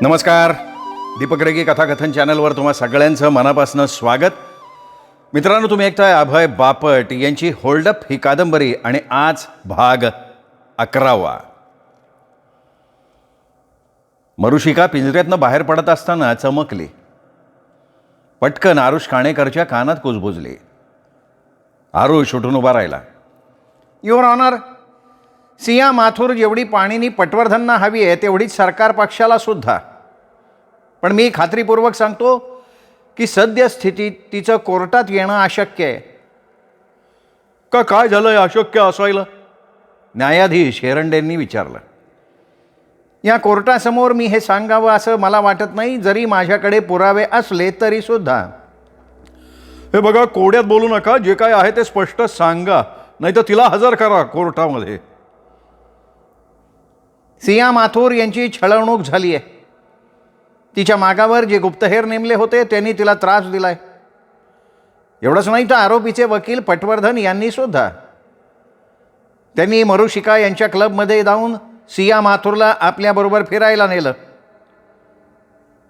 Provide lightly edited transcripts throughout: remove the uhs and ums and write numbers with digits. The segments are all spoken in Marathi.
नमस्कार. दीपक रेगे कथाकथन चॅनलवर तुम्हा सगळ्यांचं मनापासून स्वागत. मित्रांनो, तुम्ही ऐकताय अभय बापट यांची होल्डअप ही कादंबरी आणि आज भाग 11वा. मरुशिका पिंजऱ्यातनं बाहेर पडत असताना चमकली. पटकन आरुष काणेकरच्या कानात कुजबुजली. आरुष उठून उभा राहिला. युअर ऑनर, सिया माथुर जेवढी पाणीनी पटवर्धनना हवी आहे तेवढीच सरकार पक्षाला सुद्धा. पण मी खात्रीपूर्वक सांगतो की सद्यस्थितीत तिचं कोर्टात येणं अशक्य आहे. का काय झालंय अशक्य असायला? न्यायाधीश हेरंडेंनी विचारलं. या कोर्टासमोर मी हे सांगावं असं मला वाटत नाही, जरी माझ्याकडे पुरावे असले तरी सुद्धा. हे बघा, कोड्यात बोलू नका. जे काय आहे ते स्पष्ट सांगा, नाही तर तिला हजर करा कोर्टामध्ये. सिया माथुर यांची छळवणूक झाली आहे. तिच्या मागावर जे गुप्तहेर नेमले होते त्यांनी तिला त्रास दिलाय. एवढंच नाही तर आरोपीचे वकील पटवर्धन यांनी सुद्धा. त्यांनी मरुशिका यांच्या क्लबमध्ये जाऊन सिया माथुरला आपल्याबरोबर फिरायला नेलं.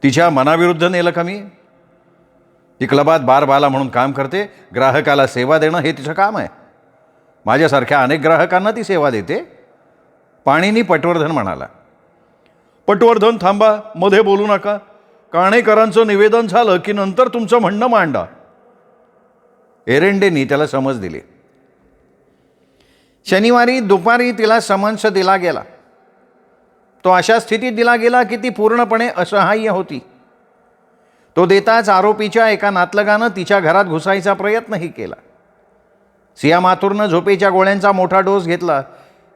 तिच्या मनाविरुद्ध नेलं का मी? ती क्लबात बारबाला म्हणून काम करते. ग्राहकाला सेवा देणं हे तिचं काम आहे. माझ्यासारख्या अनेक ग्राहकांना ती सेवा देते. पाणीनी पटवर्धन म्हणाला. पटवर्धन, थांबा, मध्ये बोलू नका. काणेकरांचं निवेदन झालं की नंतर तुमचं म्हणणं मांडा. एरंडेंनी त्याला समज दिली. शनिवारी दुपारी तिला समन्स दिला गेला. तो अशा स्थितीत दिला गेला की ती पूर्णपणे असहाय्य होती. तो देताच आरोपीच्या एका नातलगानं तिच्या घरात घुसायचा प्रयत्नही केला. सिया माथुरनं झोपेच्या गोळ्यांचा मोठा डोस घेतला.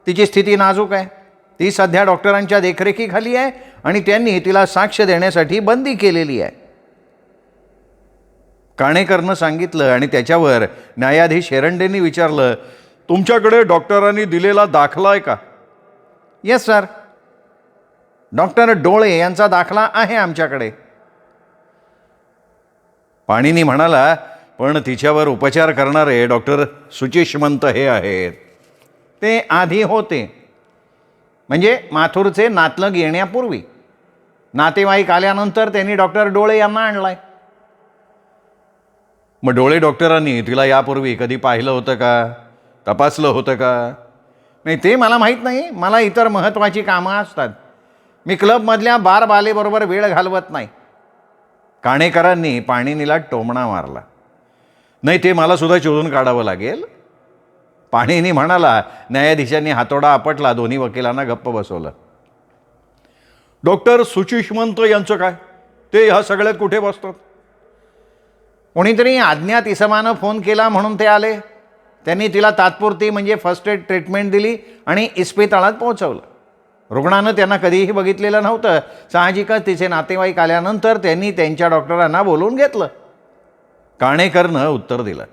तिची स्थिती नाजूक आहे. ती सध्या डॉक्टरांच्या देखरेखीखाली आहे आणि त्यांनी तिला साक्ष देण्यासाठी बंदी केलेली आहे. काणेकरनं सांगितलं आणि त्याच्यावर न्यायाधीश हेरंडेंनी विचारलं, तुमच्याकडे डॉक्टरांनी दिलेला दाखला आहे का? येस सर, डॉक्टर डोळे यांचा दाखला आहे आमच्याकडे. पाणीनी म्हणाला, पण तिच्यावर उपचार करणारे डॉक्टर सुचिष्मंत हे आहेत. ते आधी होते, म्हणजे माथुरचे नातलग येण्यापूर्वी. नातेवाईक आल्यानंतर त्यांनी डॉक्टर डोळे यांना आणलाय. मग डोळे डॉक्टरांनी तिला यापूर्वी कधी पाहिलं होतं का? तपासलं होतं का? नाही, ते मला माहीत नाही. मला इतर महत्त्वाची कामं असतात. मी क्लबमधल्या बारबालेबरोबर वेळ घालवत नाही. काणेकरांनी पाणीनीला टोमणा मारला. नाही, ते मला सुद्धा शोधून काढावं लागेल. पाणीनी म्हणाला. न्यायाधीशांनी हातोडा आपटला. दोन्ही वकिलांना गप्प बसवलं. डॉक्टर सुचिष्मंत यांचं काय? ते ह्या सगळ्यात कुठे बसतात? कोणीतरी अज्ञात इसमानं फोन केला म्हणून ते आले. त्यांनी तिला तात्पुरती म्हणजे फर्स्ट एड ट्रीटमेंट दिली आणि इस्पितळात पोहोचवलं. रुग्णानं त्यांना कधीही बघितलेलं नव्हतं. साहजिकच तिचे नातेवाईक आल्यानंतर त्यांनी त्यांच्या डॉक्टरांना बोलवून घेतलं. काणेकरनं उत्तर दिलं.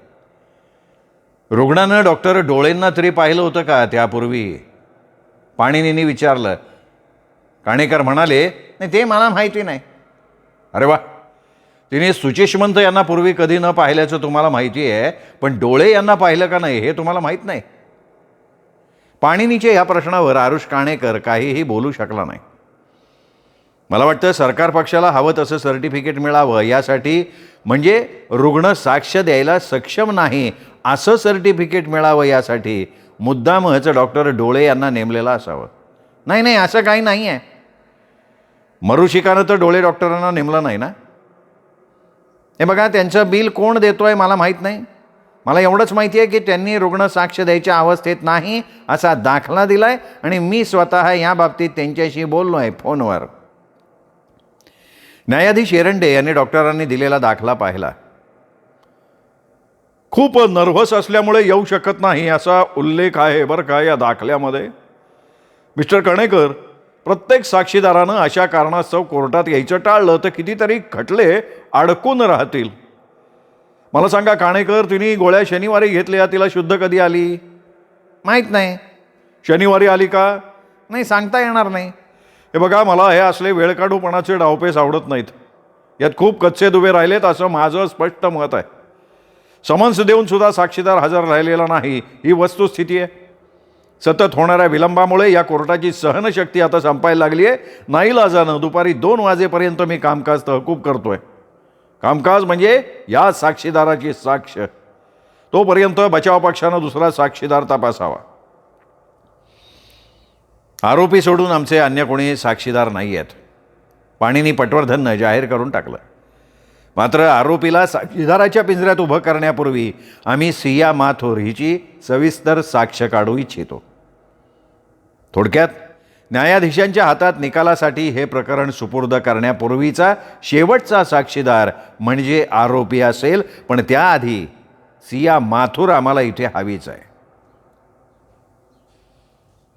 रुग्णानं डॉक्टर डोळेंना तरी पाहिलं होतं का त्यापूर्वी? पाणीनींनी विचारलं. काणेकर म्हणाले, नाही, ते मला माहिती नाही. अरे वा, तिने सुचिष्मंत यांना पूर्वी कधी न पाहिल्याचं तुम्हाला माहिती आहे, पण डोळे यांना पाहिलं का नाही हे तुम्हाला माहीत नाही. पाणीनीच्या या प्रश्नावर आरुष काणेकर काहीही बोलू शकला नाही. मला वाटतं सरकार पक्षाला हवं तसं सर्टिफिकेट मिळावं यासाठी, म्हणजे रुग्ण साक्ष द्यायला सक्षम नाही असं सर्टिफिकेट मिळावं यासाठी मुद्दामच डॉक्टर डोळे यांना नेमलेलं असावं. नाही नाही, असं काही नाही आहे. मरुशिकानं तर डोळे डॉक्टरांना नेमलं नाही ना? हे बघा, त्यांचं बिल कोण देतोय मला माहीत नाही. मला एवढंच माहिती आहे की त्यांनी रुग्ण साक्ष द्यायच्या अवस्थेत नाही असा दाखला दिलाय आणि मी स्वतः या बाबतीत त्यांच्याशी बोललो आहे फोनवर. न्यायाधीश एरंडे यांनी डॉक्टरांनी दिलेला दाखला पाहिला. खूप नर्व्हस असल्यामुळे येऊ शकत नाही असा उल्लेख आहे बरं का या दाखल्यामध्ये. मिस्टर काणेकर, प्रत्येक साक्षीदारानं अशा कारणास्तव कोर्टात यायचं टाळलं तर कितीतरी खटले अडकून राहतील. मला सांगा काणेकर, तिने गोळ्या शनिवारी घेतल्या, तिला शुद्ध कधी आली? माहीत नाही. शनिवारी आली का? नाही, सांगता येणार नाही. हे बघा, मला हे असले वेळकाढूपणाचे डावपेच आवडत नाहीत. यात खूप कच्चे दुबे राहिलेत असं माझं स्पष्ट मत आहे. समन्स देऊन सुद्धा साक्षीदार हजर राहिलेला नाही ही वस्तुस्थिती आहे. सतत होणाऱ्या विलंबामुळे या कोर्टाची सहनशक्ती आता संपायला लागली आहे. नाईलाजानं दुपारी 2 वाजेपर्यंत मी कामकाज तहकूब करतोय. कामकाज म्हणजे या साक्षीदाराची साक्ष. तोपर्यंत बचाव पक्षानं दुसरा साक्षीदार तपासावा. आरोपी सोडून आमचे अन्य कोणी साक्षीदार नाही आहेत. पाणिनी पटवर्धननं जाहीर करून टाकलं. मात्र आरोपीला साक्षीदाराच्या पिंजऱ्यात उभं करण्यापूर्वी आम्ही सिया माथुर हिची सविस्तर साक्ष काढू इच्छितो. थोडक्यात, न्यायाधीशांच्या हातात निकालासाठी हे प्रकरण सुपूर्द करण्यापूर्वीचा शेवटचा साक्षीदार म्हणजे आरोपी असेल. पण त्याआधी सिया माथुर आम्हाला इथे हवीच आहे.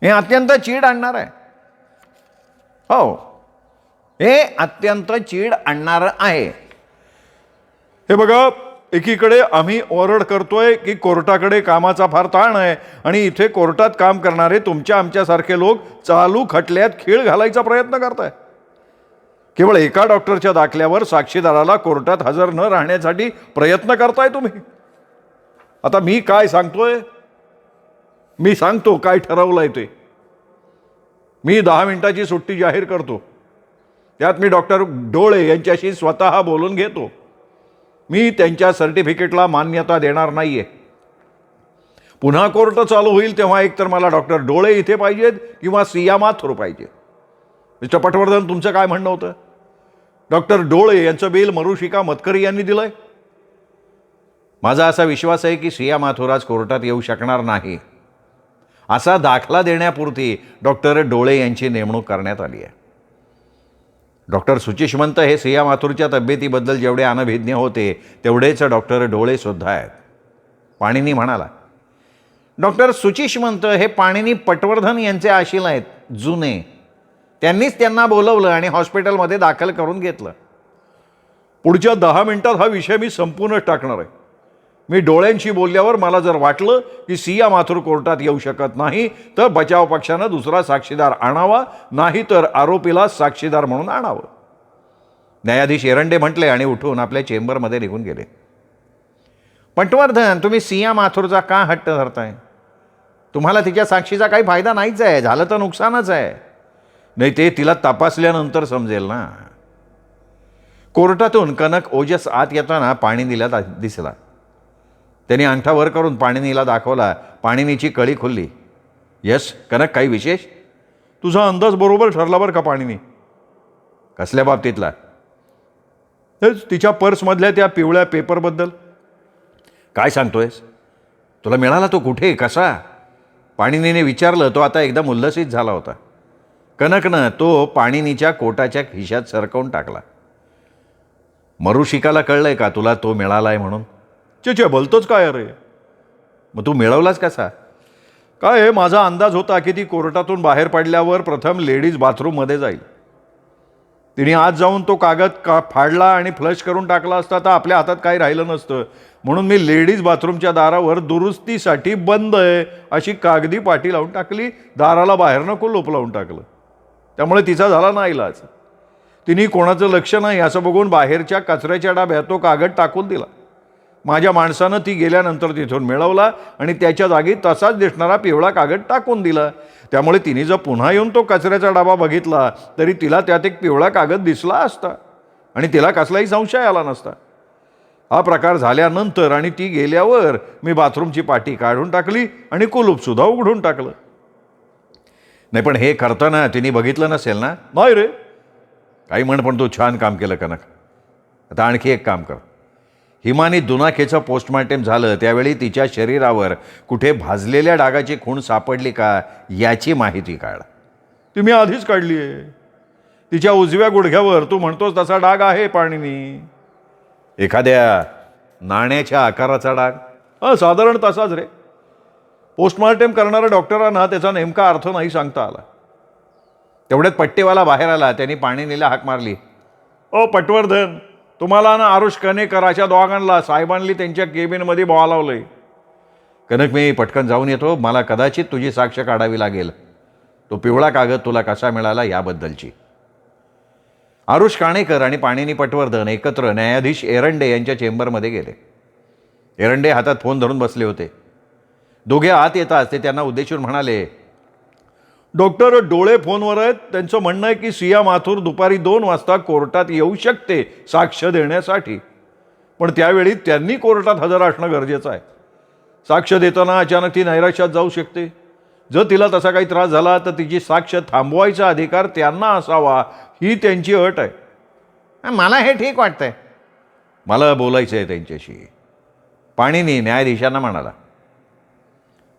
हे अत्यंत चीड आणणार आहे. हो, हे अत्यंत चीड आणणारं आहे. हे बघा, एकीकडे आम्ही ओरड करतोय की कोर्टाकडे कामाचा फार ताण आहे आणि इथे कोर्टात काम करणारे तुमच्या आमच्यासारखे लोक चालू खटल्यात खीळ घालायचा प्रयत्न करताय. केवळ एका डॉक्टरच्या दाखल्यावर साक्षीदाराला कोर्टात हजर न राहण्यासाठी प्रयत्न करताय तुम्ही. आता मी काय सांगतोय? मी सांगतो काय ठरवलंय ते. मी 10 मिनिटाची सुट्टी जाहीर करतो. त्यात मी डॉक्टर डोळे यांच्याशी स्वतः बोलून घेतो. मी त्यांच्या सर्टिफिकेटला मान्यता देणार नाहीये. पुन्हा कोर्ट चालू होईल तेव्हा एकतर मला डॉक्टर डोळे इथे पाहिजेत किंवा सिया माथुर पाहिजे. मिस्टर पटवर्धन, तुमचं काय म्हणणं होतं? डॉक्टर डोळे यांचं बिल मरुशिका मतकरी यांनी दिलंय. माझा असा विश्वास आहे की सिया माथुर आज कोर्टात येऊ शकणार नाही. असा दाखला देण्यापुरती डॉक्टर डोळे यांची नेमणूक करण्यात आली आहे. डॉक्टर सुचिष्मंत हे सिया माथुरच्या तब्येतीबद्दल जेवढे अनभिज्ञ होते तेवढेच डॉक्टर डोळे सुद्धा आहेत. पाणिनी म्हणाला. डॉक्टर सुचिष्मंत हे पाणिनी पटवर्धन यांचे आशील आहेत, जुने. त्यांनीच त्यांना बोलवलं आणि हॉस्पिटलमध्ये दाखल करून घेतलं. पुढच्या 10 मिनिटात हा विषय मी संपूर्णच टाकणार आहे. मी डोळ्यांशी बोलल्यावर मला जर वाटलं की सिया माथुर कोर्टात येऊ शकत नाही तर बचाव पक्षानं दुसरा साक्षीदार आणावा, नाही तर आरोपीला साक्षीदार म्हणून आणावं. न्यायाधीश एरंडे म्हटले आणि उठून आपल्या चेंबरमध्ये निघून गेले. पटवर्धन, तुम्ही सिया माथुरचा का हट्ट धरताय? तुम्हाला तिच्या साक्षीचा काही फायदा नाहीच आहे. झालं तर नुकसानच आहे. नाही ते तिला तपासल्यानंतर समजेल ना. कोर्टातून कनक ओजस आत येताना पाणिनीला दिसला. त्यांनी अंगठा वर करून पाणिनीला दाखवला. पाणिनीची कळी खुलली. यस कनक, काही विशेष? तुझा अंदाज बरोबर ठरला बरं का पाणिनी. कसल्या बाबतीतला? तिच्या पर्समधल्या त्या पिवळ्या पेपरबद्दल. काय सांगतोयस? तुला मिळाला तो कुठे, कसा? पाणिनीने विचारलं. तो आता एकदम उल्लसित झाला होता. कनकनं तो पाणिनीच्या कोटाच्या खिशात सरकवून टाकला. मरुशिकाला कळलंय का तुला तो मिळालाय म्हणून? चे बोलतोच काय अरे? मग तू मिळवलाच कसा? काय आहे, माझा अंदाज होता की ती कोर्टातून बाहेर पडल्यावर प्रथम लेडीज बाथरूममध्ये जाईल. तिने आज जाऊन तो कागद फाडला आणि फ्लश करून टाकला असता तर आपल्या हातात काही राहिलं नसतं. म्हणून मी लेडीज बाथरूमच्या दारावर दुरुस्तीसाठी बंद आहे अशी कागदी पाटी लावून टाकली. दाराला बाहेरनं कुलूप लावून टाकलं. त्यामुळे तिचा झाला ना इलाज. तिने कोणाचं लक्ष नाही असं बघून बाहेरच्या कचऱ्याच्या डब्यात तो कागद टाकून दिला. माझ्या माणसानं ती गेल्यानंतर तिथून मिळवला आणि त्याच्या जागी तसाच दिसणारा पिवळा कागद टाकून दिला. त्यामुळे तिने जर पुन्हा येऊन तो कचऱ्याचा डबा बघितला तरी तिला त्यात एक पिवळा कागद दिसला असता आणि तिला कसलाही संशय आला नसता. हा प्रकार झाल्यानंतर आणि ती गेल्यावर मी बाथरूमची पाटी काढून टाकली आणि कुलूपसुद्धा उघडून टाकलं. नाही पण हे करताना तिने बघितलं नसेल ना? नाही रे. काही म्हण, पण तू छान काम केलं कनक. आता आणखी एक काम कर. हिमानी दुनाखेचं पोस्टमॉर्टेम झालं त्यावेळी तिच्या शरीरावर कुठे भाजलेल्या डागाची खूण सापडली का याची माहिती काढ. ती मी आधीच काढली आहे. तिच्या उजव्या गुडघ्यावर तू म्हणतोस तसा डाग आहे पाणिनी. एखाद्या नाण्याच्या आकाराचा डाग? हां, साधारण तसाच रे. पोस्टमॉर्टेम करणाऱ्या डॉक्टरांना त्याचा नेमका अर्थ नाही सांगता आला. तेवढ्यात पट्टेवाला बाहेर आला. त्यांनी पाणिनीला हाक मारली. ओ पटवर्धन, तुम्हाला ना आरुष कनेकर अशा दोघांना साहेबांनी त्यांच्या केबिनमध्ये बोलावलंय. कनक, मी पटकन जाऊन येतो. मला कदाचित तुझी साक्ष काढावी लागेल. तो पिवळा कागद तुला कसा मिळाला याबद्दलची. आरुष काणेकर आणि पाणिनी पटवर्धन एकत्र न्यायाधीश एरंडे यांच्या चेंबरमध्ये गेले. एरंडे हातात फोन धरून बसले होते. दोघे आत येताच ते त्यांना उद्देशून म्हणाले, डॉक्टर डोळे फोनवर आहेत. त्यांचं म्हणणं आहे की सिया माथुर दुपारी 2 वाजता कोर्टात येऊ शकते साक्ष देण्यासाठी, पण त्यावेळी त्यांनी कोर्टात हजर असणं गरजेचं आहे. साक्ष देताना अचानक ती नैराश्यात जाऊ शकते. जर तिला तसा काही त्रास झाला तर तिची साक्ष थांबवायचा अधिकार त्यांना असावा, ही त्यांची अट आहे. मला हे ठीक वाटतंय. मला बोलायचं आहे त्यांच्याशी, पाणिनी न्यायाधीशांना म्हणाला.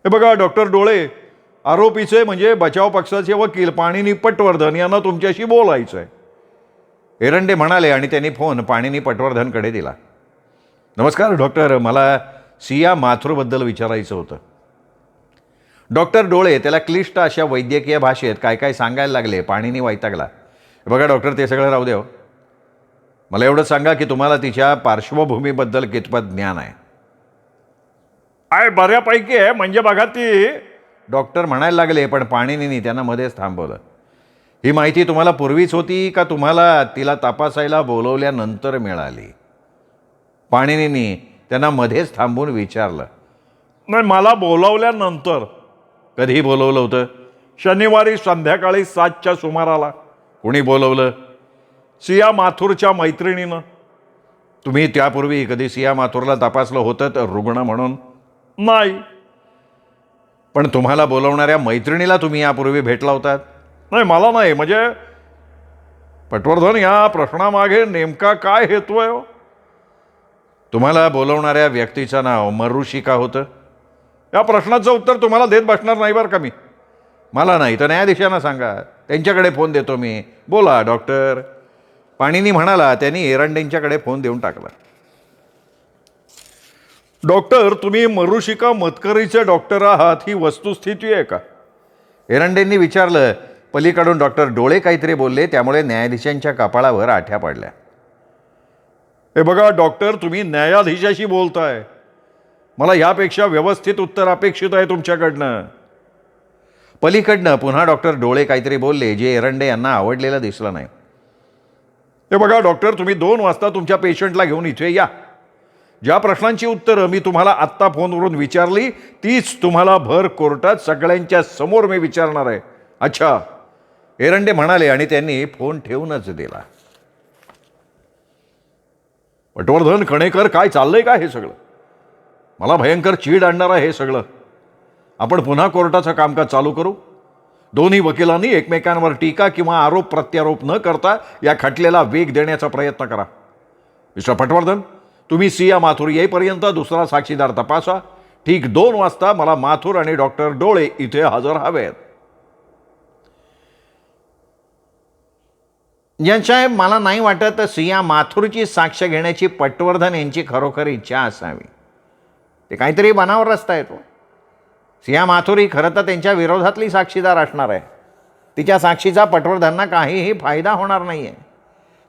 हे बघा डॉक्टर डोळे, आरोपीचे म्हणजे बचाव पक्षाचे वकील पाणिनी पटवर्धन यांना तुमच्याशी बोलायचं आहे. एरंडे म्हणाले आणि त्यांनी फोन पाणिनी पटवर्धनकडे दिला. नमस्कार डॉक्टर, मला सिया माथुरबद्दल विचारायचं होतं. डॉक्टर डोळे त्याला क्लिष्ट अशा वैद्यकीय भाषेत काय काय सांगायला लागले. पाणिनी वैतागला. बघा डॉक्टर, ते सगळं राहू दे हो. मला एवढं सांगा की तुम्हाला तिच्या पार्श्वभूमीबद्दल कितपत ज्ञान आहे. बऱ्यापैकी आहे. म्हणजे बघा, ती डॉक्टर म्हणायला लागले, पण पाणिनींनी त्यांना मध्येच थांबवलं. ही माहिती तुम्हाला पूर्वीच होती का तुम्हाला तिला तपासायला बोलवल्यानंतर मिळाली? पाणिनींनी त्यांना मध्येच थांबून विचारलं. नाही, मला बोलवल्यानंतर. कधी बोलवलं होतं? शनिवारी संध्याकाळी 7च्या सुमाराला. कोणी बोलवलं? सिया माथुरच्या मैत्रिणीनं. तुम्ही त्यापूर्वी कधी सिया माथुरला तपासलं होतं तर रुग्ण म्हणून? नाही. पण तुम्हाला बोलवणाऱ्या मैत्रिणीला तुम्ही यापूर्वी भेटला होतात? नाही, मला नाही. म्हणजे पटवर्धन, या प्रश्नामागे नेमका काय हेतू आहे? तुम्हाला बोलवणाऱ्या व्यक्तीचं नाव मरुशिका होतं? या प्रश्नाचं उत्तर तुम्हाला देत बसणार नाही बरं का मी. मला नाही तर न्यायाधीशांना सांगा, त्यांच्याकडे फोन देतो मी. बोला डॉक्टर, पाणिनी म्हणाला. त्यांनी एरंडेंच्याकडे फोन देऊन टाकला. डॉक्टर, तुम्ही मरुशिका मतकरीचे डॉक्टर आहात, ही वस्तुस्थिती आहे का? एरंडेंनी विचारलं. पलीकडून डॉक्टर डोळे काहीतरी बोलले, त्यामुळे न्यायाधीशांच्या कपाळावर आठ्या पडल्या. हे बघा डॉक्टर, तुम्ही न्यायाधीशाशी बोलताय. मला यापेक्षा व्यवस्थित उत्तर अपेक्षित आहे तुमच्याकडनं. पलीकडनं पुन्हा डॉक्टर डोळे काहीतरी बोलले, जे एरंडे यांना आवडलेलं दिसलं नाही. हे बघा डॉक्टर, तुम्ही 2 वाजता तुमच्या पेशंटला घेऊन इथे या. ज्या प्रश्नांची उत्तरं मी तुम्हाला आत्ता फोनवरून विचारली, तीच तुम्हाला भर कोर्टात सगळ्यांच्या समोर मी विचारणार आहे. अच्छा, एरंडे म्हणाले आणि त्यांनी फोन ठेवूनच दिला. पटवर्धन कणेकर, काय चाललंय का हे सगळं? मला भयंकर चीड आणणार आहे हे सगळं. आपण पुन्हा कोर्टाचं कामकाज चालू करू. दोन्ही वकिलांनी एकमेकांवर टीका किंवा आरोप प्रत्यारोप न करता या खटल्याला वेग देण्याचा प्रयत्न करा. मिस्टर पटवर्धन, तुम्ही सिया माथुर येईपर्यंत दुसरा साक्षीदार तपासा. ठीक 2 वाजता मला माथुर आणि डॉक्टर डोळे इथे हजर हवेत. ज्यांच्या मला नाही वाटत सिया माथुरची साक्ष घेण्याची पटवर्धन यांची खरोखर इच्छा असावी. ते काहीतरी बनावर रस्ता येतो. सिया माथुर ही खरं तर त्यांच्या विरोधातली साक्षीदार असणार आहे. तिच्या साक्षीचा पटवर्धनांना काहीही फायदा होणार नाही आहे.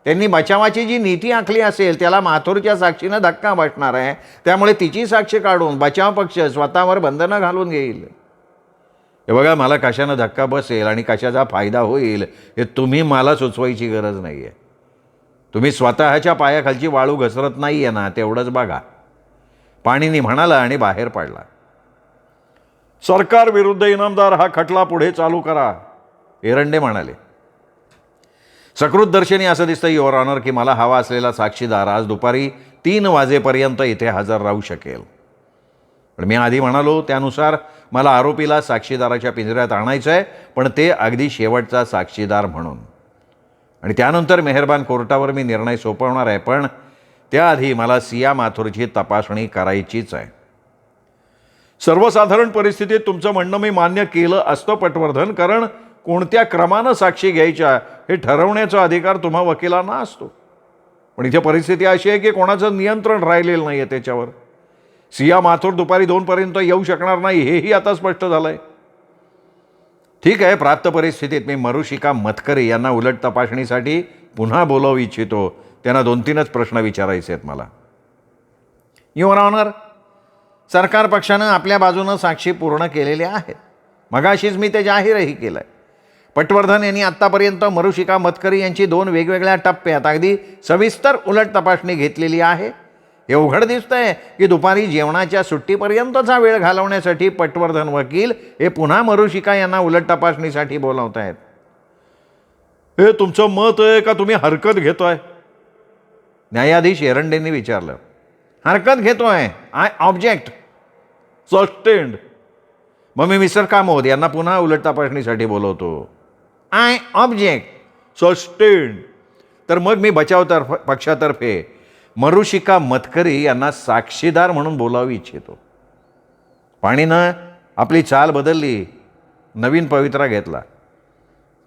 त्यांनी बचावाची जी नीती आखली असेल त्याला माथुरच्या साक्षीनं धक्का बसणार आहे. त्यामुळे तिची साक्ष काढून बचाव पक्ष स्वतःवर बंधनं घालून घेईल. हे बघा, मला कशानं धक्का बसेल आणि कशाचा फायदा होईल हे तुम्ही मला सुचवायची गरज नाही आहे. तुम्ही स्वतःच्या पायाखालची वाळू घसरत नाही आहे ना, तेवढंच बघा. पाणिनी म्हणाला आणि बाहेर पडला. सरकार विरुद्ध इनामदार हा खटला पुढे चालू करा, एरंडे म्हणाले. सकृतदर्शनी असं दिसतं युअर ऑनर की मला हवा असलेला साक्षीदार आज दुपारी 3 वाजेपर्यंत इथे हजर राहू शकेल. पण मी आधी म्हणालो त्यानुसार मला आरोपीला साक्षीदाराच्या पिंजऱ्यात आणायचं आहे, पण ते अगदी शेवटचा साक्षीदार म्हणून. आणि त्यानंतर मेहरबान कोर्टावर मी निर्णय सोपवणार आहे. पण त्याआधी मला सिया माथुरची तपासणी करायचीच आहे. सर्वसाधारण परिस्थितीत तुमचं म्हणणं मी मान्य केलं असतं पटवर्धन, कारण कोणत्या क्रमानं साक्षी घ्यायच्या हे ठरवण्याचा अधिकार तुम्हा वकिलांना असतो. पण इथे परिस्थिती अशी आहे की कोणाचं नियंत्रण राहिलेलं नाही आहे त्याच्यावर. सिया माथुर दुपारी 2 पर्यंत येऊ शकणार नाही हेही आता स्पष्ट झालं आहे. ठीक आहे, प्राप्त परिस्थितीत मी मरुशिका मतकरी यांना उलट तपासणीसाठी पुन्हा बोलावू इच्छितो. त्यांना 2-3च प्रश्न विचारायचे आहेत मला. युअर ऑनर, सरकार पक्षानं आपल्या बाजूनं साक्षी पूर्ण केलेल्या आहेत. मगाशीच मी ते जाहीरही केलं आहे. पटवर्धन यांनी आत्तापर्यंत मरुशिका मतकरी यांची 2 वेगवेगळ्या टप्प्यात अगदी सविस्तर उलट तपासणी घेतलेली आहे. हे उघड दिसतंय की दुपारी जेवणाच्या सुट्टीपर्यंतचा वेळ घालवण्यासाठी पटवर्धन वकील हे पुन्हा मरुशिका यांना उलट तपासणीसाठी बोलावत आहेत. हे तुमचं मत आहे का तुम्ही हरकत घेतोय? न्यायाधीश एरंडेंनी विचारलं. हरकत घेतोय. I object. सस्टेंड. मग मी मिस्टर कामोद यांना पुन्हा उलट तपासणीसाठी बोलवतो. I object. सस्टेंड. तर मग मी पक्षातर्फे मरुशिका मतकरी यांना साक्षीदार म्हणून बोलावी इच्छितो. पाणीनं आपली चाल बदलली, नवीन पवित्रा घेतला.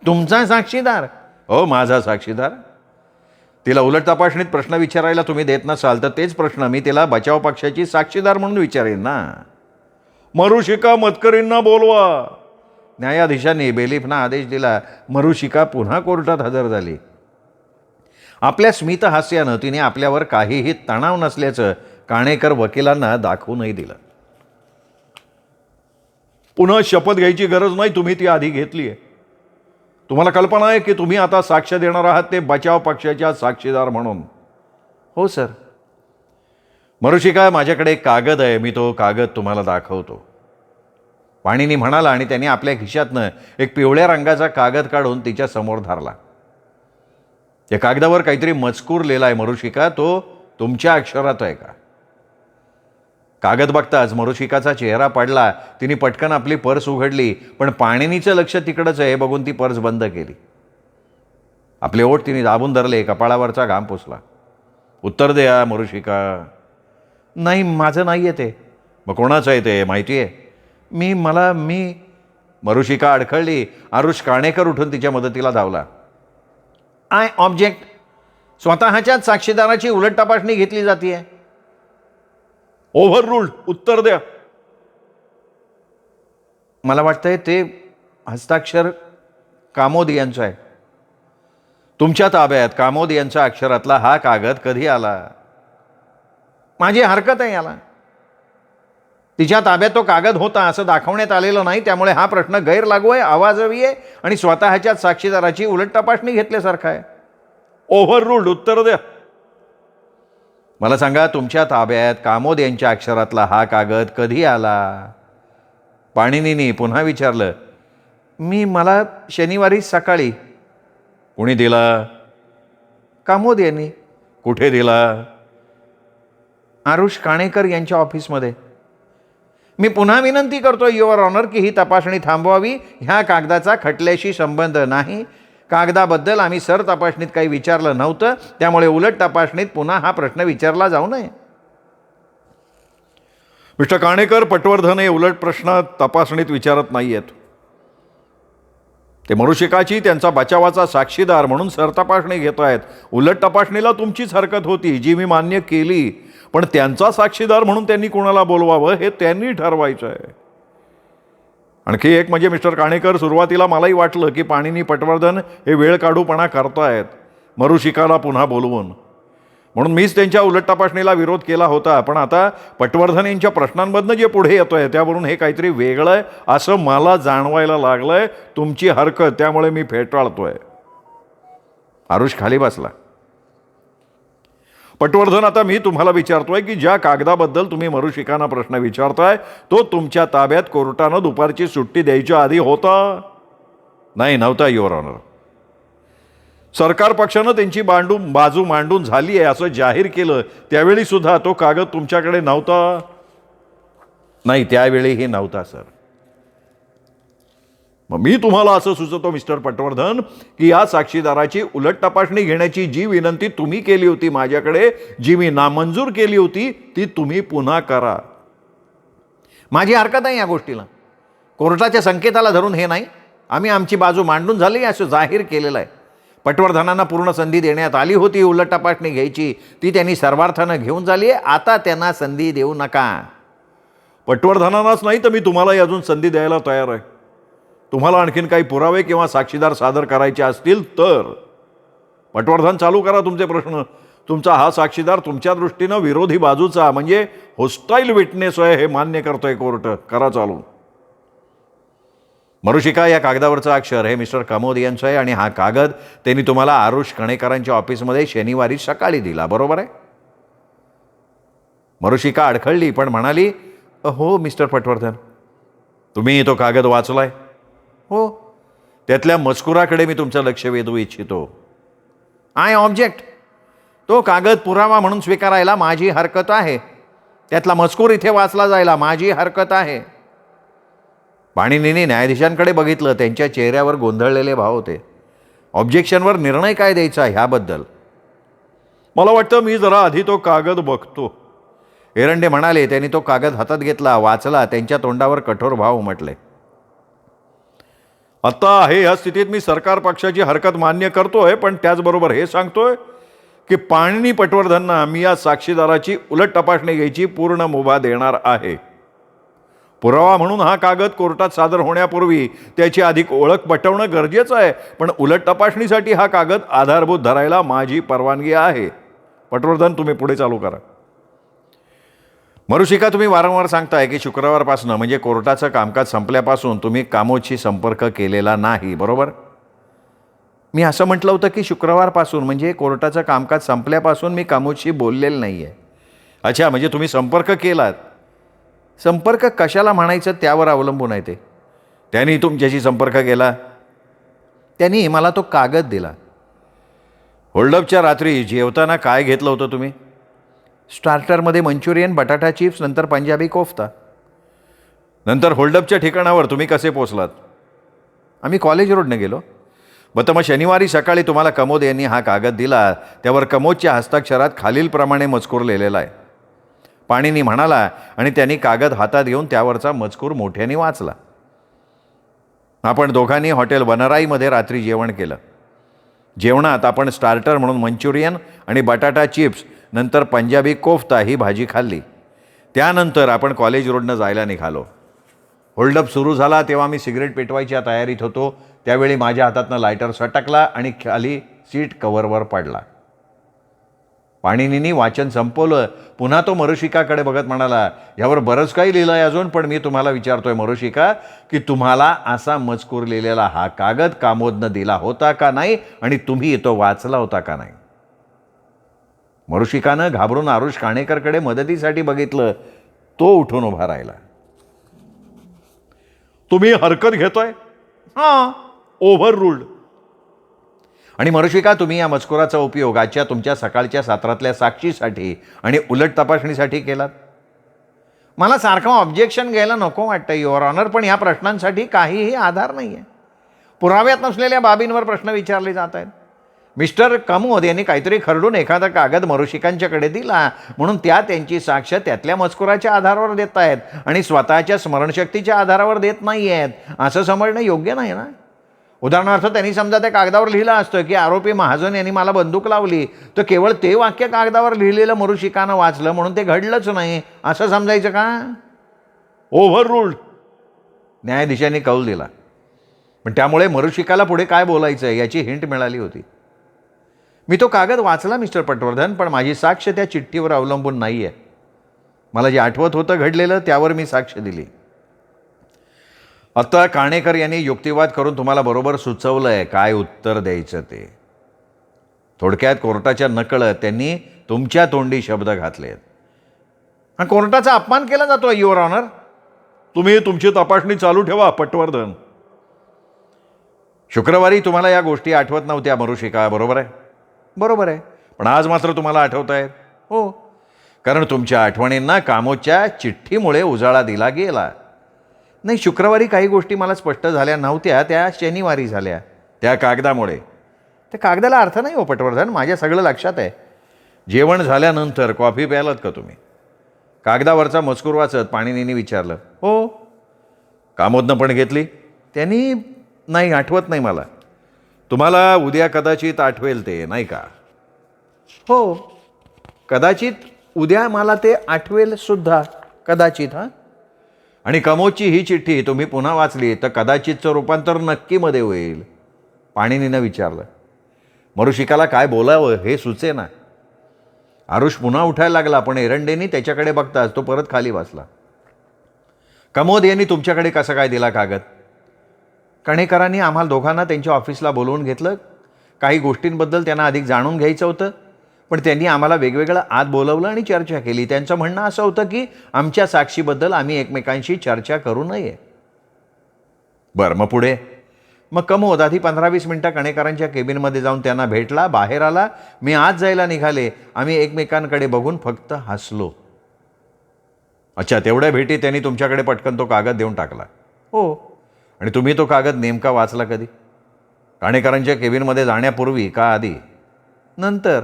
तुमचा साक्षीदार? हो, माझा साक्षीदार. तिला उलट तपासणीत प्रश्न विचारायला तुम्ही देत नसाल तर तेच प्रश्न मी तिला बचाव पक्षाची साक्षीदार म्हणून विचारेन ना. मरुशिका मतकरींना बोलवा. न्यायाधीशांनी बेलीफना आदेश दिला. मरुशिका पुन्हा कोर्टात हजर झाली. आपल्या स्मितहास्यानं तिने आपल्यावर काहीही तणाव नसल्याचं काणेकर वकिलांना दाखवूनही दिलं. पुन्हा शपथ घ्यायची गरज नाही, तुम्ही ती आधी घेतली आहे. तुम्हाला कल्पना आहे की तुम्ही आता साक्ष देणार आहात ते बचाव पक्षाच्या साक्षीदार म्हणून? हो सर. मरुशिका, माझ्याकडे एक कागद आहे, मी तो कागद तुम्हाला दाखवतो. पाणीनी म्हणाला आणि त्याने आपल्या खिशातनं एक पिवळ्या रंगाचा कागद काढून तिच्या समोर धरला. त्या कागदावर काहीतरी मजकूर लिहिला आहे. मरुशिका, तो तुमच्या अक्षरात आहे का? कागद बघताच मरुशिकाचा चेहरा पडला. तिने पटकन आपली पर्स उघडली, पण पाणिनीचं लक्ष तिकडंच आहे हे बघून ती पर्स बंद केली. आपले ओठ तिने दाबून धरले, कपाळावरचा घाम पुसला. उत्तर द्या मरुशिका. नाही, माझं नाही आहे ते. मग कोणाचं आहे ते माहिती आहे? मी मरुशिका अडखळली. आरुष काणेकर उठून तिच्या मदतीला धावला. I object. स्वतःच्याच साक्षीदाराची उलट तपासणी घेतली जाते. Over ruled. उत्तर द्या. मला वाटतंय ते हस्ताक्षर कामोद यांचं आहे. तुमच्या ताब्यात कामोद यांच्या अक्षरातला हा कागद कधी आला? माझी हरकत आहे याला. तिच्या ताब्यात तो कागद होता असं दाखवण्यात आलेलं नाही, त्यामुळे हा प्रश्न गैरलागू आहे, आवाजवी आहे आणि स्वतःच्याच साक्षीदाराची उलट तपासणी घेतल्यासारखा आहे. Over ruled. उत्तर द्या. मला सांगा, तुमच्या ताब्यात कामोद यांच्या अक्षरातला हा कागद कधी आला? पाणिनीनी पुन्हा विचारलं. मला शनिवारी सकाळी. कुणी दिला? कामोद यांनी. कुठे दिला? आरुष काणेकर यांच्या ऑफिसमध्ये. मी पुन्हा विनंती करतो युअर ऑनर की ही तपासणी थांबवावी. ह्या कागदाचा खटल्याशी संबंध नाही. कागदाबद्दल आम्ही सर तपासणीत काही विचारलं नव्हतं, त्यामुळे उलट तपासणीत पुन्हा हा प्रश्न विचारला जाऊ नये. मिस्टर काणेकर, पटवर्धन हे उलट प्रश्न तपासणीत विचारत नाही आहेत. ते मरुशिकाची त्यांचा बचावाचा साक्षीदार म्हणून सर तपासणी घेत आहेत. उलट तपासणीला तुमचीच हरकत होती, जी मी मान्य केली, पण त्यांचा साक्षीदार म्हणून त्यांनी कोणाला बोलवावं हे त्यांनी ठरवायचं आहे. आणखी एक म्हणजे मिस्टर काणेकर, सुरुवातीला मलाही वाटलं की पाणिनी पटवर्धन हे वेळ काढूपणा करतायत मरुशिकाला पुन्हा बोलवून, म्हणून मीच त्यांच्या उलट तपासणीला विरोध केला होता. पण आता पटवर्धन यांच्या प्रश्नांमधनं जे पुढे येतोय त्यावरून हे काहीतरी वेगळं आहे असं मला जाणवायला लागलंय. तुमची हरकत, त्यामुळे मी फेटाळतोय. आरुष खाली बसला. पटवर्धन, आता मी तुम्हाला विचारतोय की ज्या कागदाबद्दल तुम्ही मरुशिकांना प्रश्न विचारताय तो तुमच्या ताब्यात कोर्टानं दुपारची सुट्टी द्यायच्या आधी होता? नाही, नव्हता युअर ऑनर. सरकार पक्षानं त्यांची बाजू मांडून झाली आहे असं जाहीर केलं, त्यावेळी सुद्धा तो कागद तुमच्याकडे नव्हता? नाही, त्यावेळीही नव्हता सर. मग मी तुम्हाला असं सुचवतो मिस्टर पटवर्धन की या साक्षीदाराची उलट तपासणी घेण्याची जी विनंती तुम्ही केली होती माझ्याकडे, जी मी नामंजूर केली होती, ती तुम्ही पुन्हा करा. माझी हरकत आहे या गोष्टीला. कोर्टाच्या संकेताला धरून हे नाही. आम्ही आमची बाजू मांडून झाली असं जाहीर केलेलं आहे. पटवर्धनांना पूर्ण संधी देण्यात आली होती उलट तपासणी घ्यायची, ती त्यांनी सर्वार्थानं घेऊन झाली आहे. आता त्यांना संधी देऊ नका. पटवर्धनांनाच नाही तर मी तुम्हालाही अजून संधी द्यायला तयार आहे. तुम्हाला आणखीन काही पुरावे किंवा साक्षीदार सादर करायचे असतील तर पटवर्धन चालू करा तुमचे प्रश्न. तुमचा हा साक्षीदार तुमच्या दृष्टीनं विरोधी बाजूचा म्हणजे होस्टाईल विटनेस आहे हे मान्य करतोय कोर्ट. करा चालू. मरुशिका, या कागदावरचं अक्षर हे मिस्टर कामोद यांचं आहे आणि हा कागद त्यांनी तुम्हाला आरुष कणेकरांच्या ऑफिसमध्ये शनिवारी सकाळी दिला, बरोबर आहे? मरुशिका अडखळली पण म्हणाली, हो मिस्टर पटवर्धन. तुम्ही तो कागद वाचलाय? हो. त्यातल्या मजकुराकडे मी तुमचं लक्ष वेधू इच्छितो. I object. तो कागद पुरावा म्हणून स्वीकारायला माझी हरकत आहे. त्यातला मजकूर इथे वाचला जायला माझी हरकत आहे. पाणिनींनी न्यायाधीशांकडे बघितलं. त्यांच्या चेहऱ्यावर गोंधळलेले भाव होते. ऑब्जेक्शनवर निर्णय काय द्यायचा ह्याबद्दल. मला वाटतं मी जरा आधी तो कागद बघतो, एरंडे म्हणाले. त्यांनी तो कागद हातात घेतला, वाचला. त्यांच्या तोंडावर कठोर भाव उमटले. आता आहे या स्थितीत मी सरकार पक्षाची हरकत मान्य करतोय, पण त्याचबरोबर हे सांगतोय की पाणिनी पटवर्धनना मी या साक्षीदाराची उलट तपासणी घ्यायची पूर्ण मुभा देणार आहे. पुरावा म्हणून हा कागद कोर्टात सादर होण्यापूर्वी त्याची अधिक ओळख पटवणं गरजेचं आहे, पण उलट तपासणीसाठी हा कागद आधारभूत धरायला माझी परवानगी आहे. पटवर्धन, तुम्ही पुढे चालू करा. मरुशिका, तुम्ही वारंवार सांगताय की शुक्रवारपासून म्हणजे कोर्टाचं कामकाज संपल्यापासून तुम्ही कामोदशी संपर्क केलेला नाही, बरोबर? मी असं म्हटलं होतं की शुक्रवारपासून म्हणजे कोर्टाचं कामकाज संपल्यापासून मी कामोदशी बोललेलं नाही आहे. अच्छा, म्हणजे तुम्ही संपर्क केलात. संपर्क कशाला म्हणायचं त्यावर अवलंबून आहे ते. त्यांनी तुमच्याशी संपर्क केला? त्यांनी मला तो कागद दिला. होल्डअपच्या रात्री जेवताना काय घेतलं होतं तुम्ही? स्टार्टरमध्ये मंचुरियन, बटाटा चिप्स, नंतर पंजाबी कोफ्ता. नंतर होल्डअपच्या ठिकाणावर तुम्ही कसे पोचलात? आम्ही कॉलेज रोडने गेलो. मग शनिवारी सकाळी तुम्हाला कमोद यांनी हा कागद दिला, त्यावर कमोदच्या हस्ताक्षरात खालीलप्रमाणे मजकूर लिहिलेला आहे. पाणिनी म्हणाला आणि त्यांनी कागद हातात घेऊन त्यावरचा मजकूर मोठ्याने वाचला. आपण दोघांनी हॉटेल वनराईमध्ये रात्री जेवण केलं. जेवणात आपण स्टार्टर म्हणून मंचुरियन आणि बटाटा चिप्स, नंतर पंजाबी कोफ्ता ही भाजी खाल्ली. त्यानंतर आपण कॉलेज रोडनं जायला निघालो. होल्डअप सुरू झाला तेव्हा मी सिगरेट पेटवायच्या तयारीत होतो. त्यावेळी माझ्या हातातनं लायटर सटकला आणि खाली सीट कव्हरवर पडला. पाणिनींनी वाचन संपवलं. पुन्हा तो मरुशिकाकडे बघत म्हणाला, यावर बरंच काही लिहिलं आहे अजून, पण मी तुम्हाला विचारतोय मरुशिका की तुम्हाला असा मजकूर लिहिलेला हा कागद कामोदनं दिला होता का नाही आणि तुम्ही तो वाचला होता का नाही? मरुशिकानं घाबरून आरुष काणेकरकडे मदतीसाठी बघितलं. तो उठून उभा राहिला. तुम्ही हरकत घेतोय? हां. Over ruled. आणि मरुशिका, तुम्ही या मजकुराचा उपयोग आजच्या तुमच्या सकाळच्या सत्रातल्या साक्षीसाठी आणि उलट तपासणीसाठी केलात. मला सारखं ऑब्जेक्शन घ्यायला नको वाटतं युअर ऑनर, पण या प्रश्नांसाठी काहीही आधार नाही आहे. पुराव्यात नसलेल्या बाबींवर प्रश्न विचारले जात आहेत. मिस्टर कमोद यांनी काहीतरी खरडून एखादा कागद मरुशिकांच्याकडे दिला म्हणून त्या त्यांची साक्ष त्यातल्या मजकुराच्या आधारावर देत आहेत आणि स्वतःच्या स्मरणशक्तीच्या आधारावर देत नाही आहेत, असं समजणं योग्य नाही ना. उदाहरणार्थ, त्यांनी समजा त्या कागदावर लिहिलं असतं की आरोपी महाजन यांनी मला बंदूक लावली, तर केवळ ते वाक्य कागदावर लिहिलेलं मरुशिकानं वाचलं म्हणून ते घडलंच नाही असं समजायचं का? Over ruled. न्यायाधीशांनी कौल दिला. पण त्यामुळे मरुशिकाला पुढे काय बोलायचं याची हिंट मिळाली होती. मी तो कागद वाचला मिस्टर पटवर्धन, पण माझी साक्ष त्या चिठ्ठीवर अवलंबून नाही आहे. मला जे आठवत होतं घडलेलं त्यावर मी साक्ष दिली. आता काणेकर यांनी युक्तिवाद करून तुम्हाला बरोबर सुचवलं आहे काय उत्तर द्यायचं ते. थोडक्यात कोर्टाच्या नकळत त्यांनी तुमच्या तोंडी शब्द घातलेत. हा कोर्टाचा अपमान केला जातो युअर ऑनर. तुम्ही तुमची तपासणी चालू ठेवा पटवर्धन. शुक्रवारी तुम्हाला या गोष्टी आठवत नव्हत्या मरुशिका, बरोबर आहे? बरोबर आहे. पण आज मात्र तुम्हाला आठवत आहेत. हो, कारण तुमच्या आठवणींना कामोदच्या चिठ्ठीमुळे उजाळा दिला गेला. नाही, शुक्रवारी काही गोष्टी मला स्पष्ट झाल्या नव्हत्या, त्या शनिवारी झाल्या. त्या कागदामुळे. त्या कागदाला अर्थ नाही हो पटवर्धन, माझ्या सगळं लक्षात आहे. जेवण झाल्यानंतर कॉफी प्यालात का तुम्ही? कागदावरचा मजकूर वाचत पाणिनींनी विचारलं. हो. कामोदनं पण घेतली? त्यांनी नाही, आठवत नाही मला. तुम्हाला उद्या कदाचित आठवेल ते, नाही का? हो, कदाचित उद्या मला ते आठवेल सुद्धा, कदाचित. हां. आणि कमोदची ही चिठ्ठी तुम्ही पुन्हा वाचली तर कदाचितचं रूपांतर नक्कीमध्ये होईल. पाणिनीनं विचारलं. मरुशिकाला काय बोलावं हे सुचेना. आरुष पुन्हा उठायला लागला, पण एरंडेंनी त्याच्याकडे बघताच तो परत खाली बसला. कमोद यांनी तुमच्याकडे कसा काय दिला कागद? कणेकरांनी आम्हाला दोघांना त्यांच्या ऑफिसला बोलवून घेतलं. काही गोष्टींबद्दल त्यांना अधिक जाणून घ्यायचं होतं. पण त्यांनी आम्हाला वेगवेगळं आत बोलवलं आणि चर्चा केली. त्यांचं म्हणणं असं होतं की आमच्या साक्षीबद्दल आम्ही एकमेकांशी चर्चा करू नये. बरं, मग पुढे? मग कमोद आधी 15-20 मिनटं कणेकरांच्या केबिनमध्ये जाऊन त्यांना भेटला, बाहेर आला. मी आत जायला निघाले. आम्ही एकमेकांकडे बघून फक्त हसलो. अच्छा, तेवढ्या भेटी त्यांनी तुमच्याकडे पटकन तो कागद देऊन टाकला. हो. आणि तुम्ही तो कागद नेमका वाचला कधी? काणेकरांच्या केबिनमध्ये जाण्यापूर्वी का आधी? नंतर.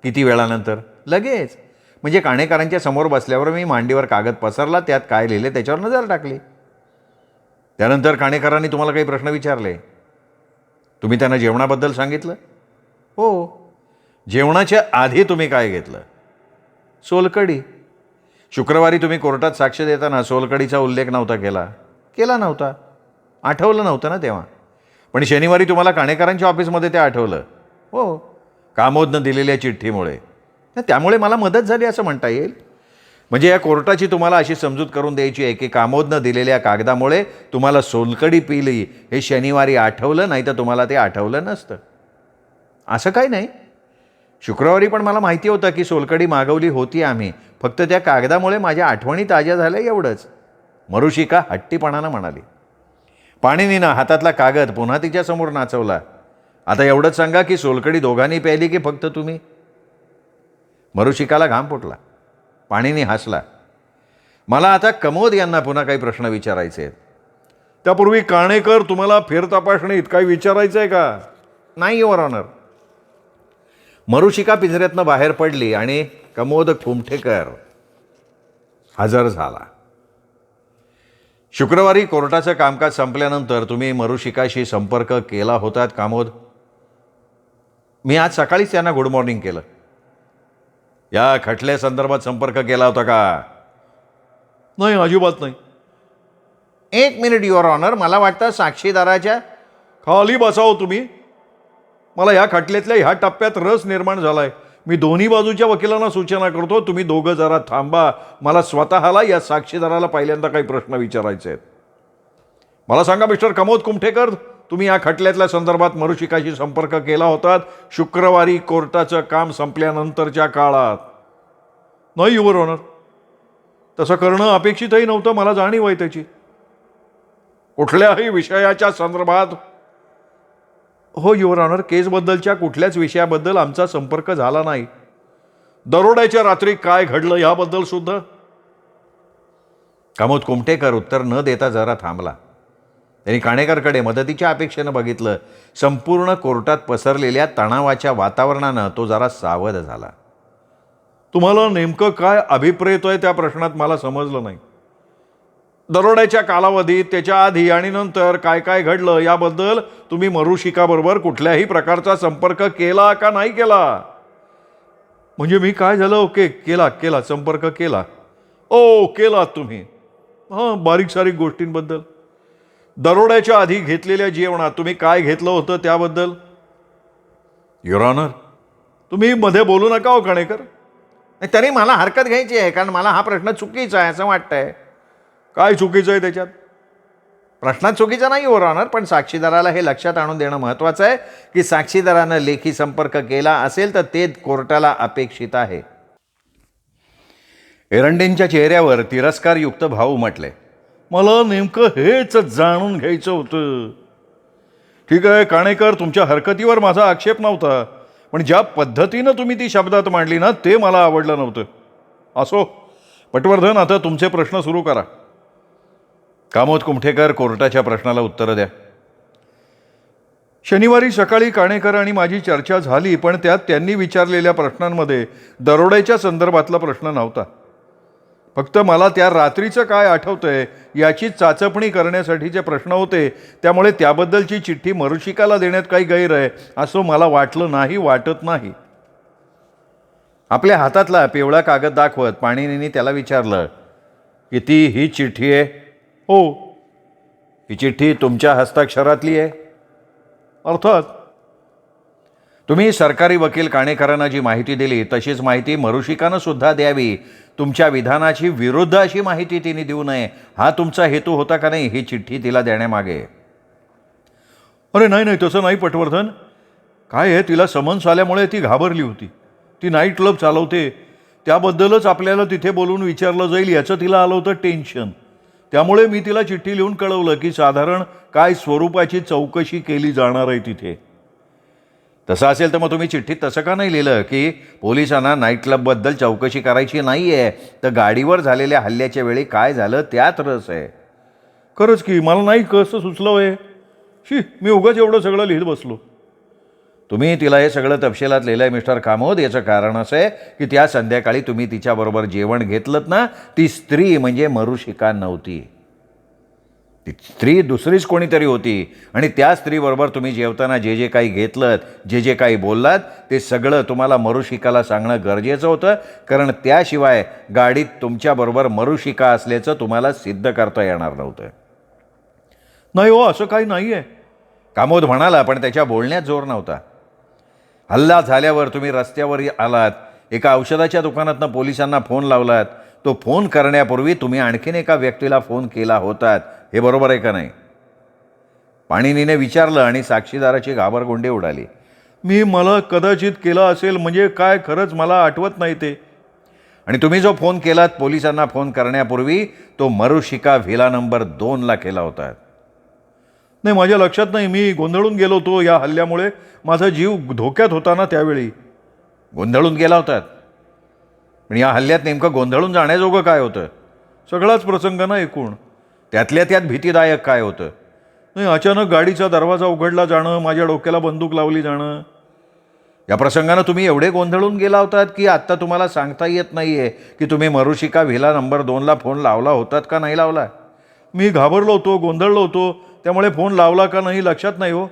किती वेळानंतर? लगेच. म्हणजे काणेकरांच्या समोर बसल्यावर मी मांडीवर कागद पसरला, त्यात काय लिहिले त्याच्यावर नजर टाकली. त्यानंतर काणेकरांनी तुम्हाला काही प्रश्न विचारले? तुम्ही त्यांना जेवणाबद्दल सांगितलं? हो. जेवणाच्या आधी तुम्ही काय घेतलं? सोलकढी. शुक्रवारी तुम्ही कोर्टात साक्ष देताना सोलकडीचा उल्लेख नव्हता केला. केला नव्हता. आठवलं नव्हतं ना तेव्हा. पण शनिवारी तुम्हाला काणेकरांच्या ऑफिसमध्ये ते आठवलं. हो. कामोदनं दिलेल्या चिठ्ठीमुळे. त्यामुळे मला मदत झाली असं म्हणता येईल. म्हणजे या कोर्टाची तुम्हाला अशी समजूत करून द्यायची आहे की कामोदनं दिलेल्या कागदामुळे तुम्हाला सोलकडी पिली हे शनिवारी आठवलं, नाही तर तुम्हाला ते आठवलं नसतं. असं काही नाही. शुक्रवारी पण मला माहिती होतं की सोलकडी मागवली होती आम्ही. फक्त त्या कागदामुळे माझ्या आठवणी ताज्या झाल्या एवढंच. मरुशिका हट्टीपणानं म्हणाली. पाणिनीनं हातातला कागद पुन्हा तिच्यासमोर नाचवला. आता एवढंच सांगा की सोलकडी दोघांनी प्यायली की फक्त तुम्ही? मरुशिकाला घाम फुटला. पाणिनी हसला. मला आता कमोद यांना पुन्हा काही प्रश्न विचारायचे आहेत. त्यापूर्वी काणेकर, तुम्हाला फेरतपासणीत काही विचारायचं आहे का? नाही युअर ऑनर. मरुशिका पिंजऱ्यातनं बाहेर पडली आणि कमोद कुमठेकर हजर झाला. शुक्रवारी कोर्टाचं कामकाज संपल्यानंतर तुम्ही मरुशिकाशी संपर्क केला होतात कामोद? मी आज सकाळीच त्यांना गुड मॉर्निंग केलं. या खटल्यासंदर्भात संपर्क केला होता का? नाही, अजिबात नाही. 1 मिनिट युअर ऑनर. मला वाटतं साक्षीदाराच्या खाली बसाव तुम्ही. मला ह्या खटल्यातल्या ह्या टप्प्यात रस निर्माण झाला आहे. मी दोन्ही बाजूच्या वकिलांना सूचना करतो, तुम्ही दोघं जरा थांबा. मला स्वतःला या साक्षीदाराला पहिल्यांदा काही प्रश्न विचारायचे आहेत. मला सांगा मिस्टर कमोद कुमठेकर, तुम्ही या खटल्यातल्या संदर्भात मरुशिकाशी संपर्क केला होतात शुक्रवारी कोर्टाचं काम संपल्यानंतरच्या काळात? नाही युअर ऑनर. तसं करणं अपेक्षितही नव्हतं. मला जाणीव आहे त्याची. कुठल्याही विषयाच्या संदर्भात? हो युअर ऑनर. केसबद्दलच्या कुठल्याच विषयाबद्दल आमचा संपर्क झाला नाही. दरोड्याच्या रात्री काय घडलं याबद्दल सुद्धा? कमोद कुमठेकर उत्तर न देता जरा थांबला. त्यांनी काणेकरकडे मदतीच्या अपेक्षेनं बघितलं. संपूर्ण कोर्टात पसरलेल्या तणावाच्या वातावरणानं तो जरा सावध झाला. तुम्हाला नेमकं काय अभिप्रेत आहे त्या प्रश्नात मला समजलं नाही. दरोड्याच्या कालावधीत, त्याच्या आधी आणि नंतर काय काय घडलं याबद्दल तुम्ही मरुशिकाबरोबर कुठल्याही प्रकारचा संपर्क केला का नाही केला? म्हणजे मी काय झालं? ओके, केला संपर्क केला. ओ, केलात तुम्ही? हां, बारीक सारीक गोष्टींबद्दल. दरोड्याच्या आधी घेतलेल्या जेवणात तुम्ही काय घेतलं होतं त्याबद्दल? Your honour. तुम्ही मध्ये बोलू नका हो काणेकर. तरी मला हरकत घ्यायची आहे, कारण मला हा प्रश्न चुकीचा आहे असं वाटतंय. काय चुकीचं आहे त्याच्यात? प्रश्नात चुकीचा नाही युअर ऑनर, पण साक्षीदाराला हे लक्षात आणून देणं महत्त्वाचं आहे की साक्षीदारानं लेखी संपर्क केला असेल तर ते कोर्टाला अपेक्षित आहे. एरंडेंच्या चेहऱ्यावर तिरस्कारयुक्त भाव उमटले. मला नेमकं हेच जाणून घ्यायचं होतं. ठीक आहे काणेकर, तुमच्या हरकतीवर माझा आक्षेप नव्हता, पण ज्या पद्धतीनं तुम्ही ती शब्दात मांडली ना, ते मला आवडलं नव्हतं. असो, पटवर्धन, आता तुमचे प्रश्न सुरू करा. कामोद कुमठेकर, कोर्टाच्या प्रश्नाला उत्तरं द्या. शनिवारी सकाळी काणेकर आणि माझी चर्चा झाली, पण त्यात त्यांनी विचारलेल्या प्रश्नांमध्ये दरोड्याच्या संदर्भातला प्रश्न नव्हता. फक्त मला त्या रात्रीचं काय आठवतंय याची चाचपणी करण्यासाठीचे प्रश्न होते. त्यामुळे त्याबद्दलची चिठ्ठी मरुशिकाला देण्यात काही गैर आहे असं मला वाटलं नाही, वाटत नाही. आपल्या हातातला पिवळा कागद दाखवत पाणिनींनी त्याला विचारलं की ही चिठ्ठी आहे? हो. ही चिठ्ठी तुमच्या हस्ताक्षरातली आहे? अर्थात. तुम्ही सरकारी वकील काणेकरांना जी माहिती दिली तशीच माहिती मरुशिकानं सुद्धा द्यावी. तुमच्या विधानाची विरुद्ध अशी माहिती तिने देऊ नये, हा तुमचा हेतू होता का नाही ही चिठ्ठी तिला देण्यामागे? अरे नाही, तसं नाही पटवर्धन. काय आहे, तिला समन्स आल्यामुळे ती घाबरली होती. ती नाईट क्लब चालवते, त्याबद्दलच आपल्याला तिथे बोलून विचारलं जाईल याचं तिला आलं होतं टेन्शन. त्यामुळे मी तिला चिठ्ठी लिहून कळवलं की साधारण काय स्वरूपाची चौकशी केली जाणार आहे तिथे. तसं असेल तर मग तुम्ही चिठ्ठीत तसं का नाही लिहिलं की पोलिसांना नाईट क्लबबद्दल चौकशी करायची नाही आहे, तर गाडीवर झालेल्या हल्ल्याच्या वेळी काय झालं त्यात रस आहे. खरंच की मला नाही कसं सुचलं आहे. मी उगाच एवढं सगळं लिहित बसलो. तुम्ही तिला हे सगळं तपशिलात लिहिलं आहे मिस्टर कामोद. याचं कारण असं आहे की त्या संध्याकाळी तुम्ही तिच्याबरोबर जेवण घेतलं ना, ती स्त्री म्हणजे मरुशिका नव्हती. ती स्त्री दुसरीच कोणीतरी होती आणि त्या स्त्रीबरोबर तुम्ही जेवताना जे जे काही घेतलं, जे जे काही बोललात, ते सगळं तुम्हाला मरुशिकाला सांगणं गरजेचं होतं, कारण त्याशिवाय गाडीत तुमच्याबरोबर मरुशिका असल्याचं तुम्हाला सिद्ध करता येणार नव्हतं. नाही हो, असं काही नाही आहे, कामोद म्हणाला, पण त्याच्या बोलण्यात जोर नव्हता. हल्ला झाल्यावर तुम्ही रस्त्यावर आलात, एका औषधाच्या दुकानातनं पोलिसांना फोन लावलात. तो फोन करण्यापूर्वी तुम्ही आणखीन एका व्यक्तीला फोन केला होतात, हे बरोबर आहे का नाही? पाणिनीने विचारलं आणि साक्षीदाराची घाबरगुंडी उडाली. मला कदाचित केला असेल, म्हणजे काय खरंच मला आठवत नाही ते. आणि तुम्ही जो फोन केलात पोलिसांना फोन करण्यापूर्वी, तो मरुशिका व्हिला नंबर 2ला केला होता. नाही, माझ्या लक्षात नाही. मी गोंधळून गेलो होतो या हल्ल्यामुळे. माझा जीव धोक्यात होता ना त्यावेळी. गोंधळून गेला होतात? पण या हल्ल्यात नेमकं गोंधळून जाण्याजोगं काय होतं? सगळाच प्रसंग ना एकूण. त्यातल्या त्यात भीतीदायक काय होतं? नाही, अचानक गाडीचा दरवाजा उघडला जाणं, माझ्या डोक्याला बंदूक लावली जाणं, या प्रसंगानं तुम्ही एवढे गोंधळून गेला होतात की आत्ता तुम्हाला सांगता येत नाही आहे की तुम्ही मरुशिका व्हिला नंबर 2ला फोन लावला होतात का नाही लावला. मी घाबरलो होतो, गोंधळलो होतो, त्यामुळे फोन लावला का नाही लक्षात नाही हो.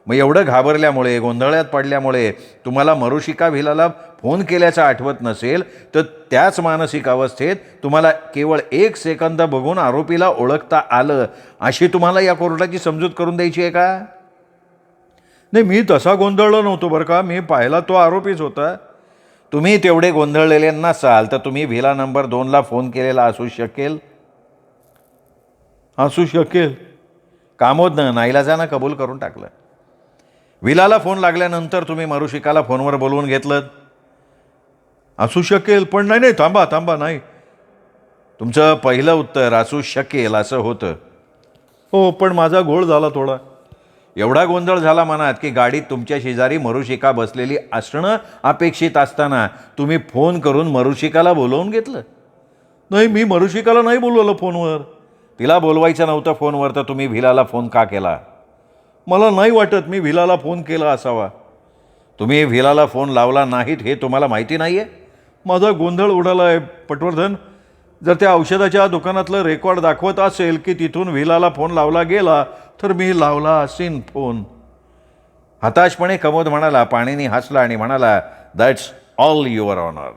मग एवढं घाबरल्यामुळे, गोंधळ्यात पडल्यामुळे तुम्हाला मरुशिका व्हिलाला फोन केल्याचं आठवत नसेल, तर त्याच मानसिक अवस्थेत तुम्हाला केवळ 1 सेकंद बघून आरोपीला ओळखता आलं, अशी तुम्हाला या कोर्टाची समजूत करून द्यायची आहे का? नाही, मी तसा गोंधळलो नव्हतो बरं का. मी पाहिला तो आरोपीच होता. तुम्ही तेवढे गोंधळलेले नसाल तर तुम्ही व्हिला नंबर 2ला फोन केलेला असू शकेल. कामोदनं नाईलाजानं कबूल करून टाकलं. व्हिलाला फोन लागल्यानंतर तुम्ही मरुशिकाला फोनवर बोलवून घेतलं. असू शकेल, पण नाही, थांबा, नाही. तुमचं पहिलं उत्तर असू शकेल असं होतं. हो, पण माझा घोळ झाला थोडा. एवढा गोंधळ झाला मनात की गाडीत तुमच्या शेजारी मरुशिका बसलेली असणं अपेक्षित असताना तुम्ही फोन करून मरुशिकाला बोलवून घेतलं. नाही, मी मरुशिकाला नाही बोलवलं फोनवर. तिला बोलवायचं नव्हतं फोनवर, तर तुम्ही व्हिलाला फोन का केला? मला नाही वाटत मी व्हिलाला फोन केला असावा. तुम्ही व्हिलाला फोन लावला नाहीत हे तुम्हाला माहिती नाही आहे? माझा गोंधळ उडाला आहे पटवर्धन. जर त्या औषधाच्या दुकानातलं रेकॉर्ड दाखवत असेल की तिथून व्हिलाला फोन लावला गेला, तर मी लावला असेन फोन. हताशपणे कमोद म्हणाला. पाणिनी हसला आणि म्हणाला, दॅट्स ऑल युअर ऑनर.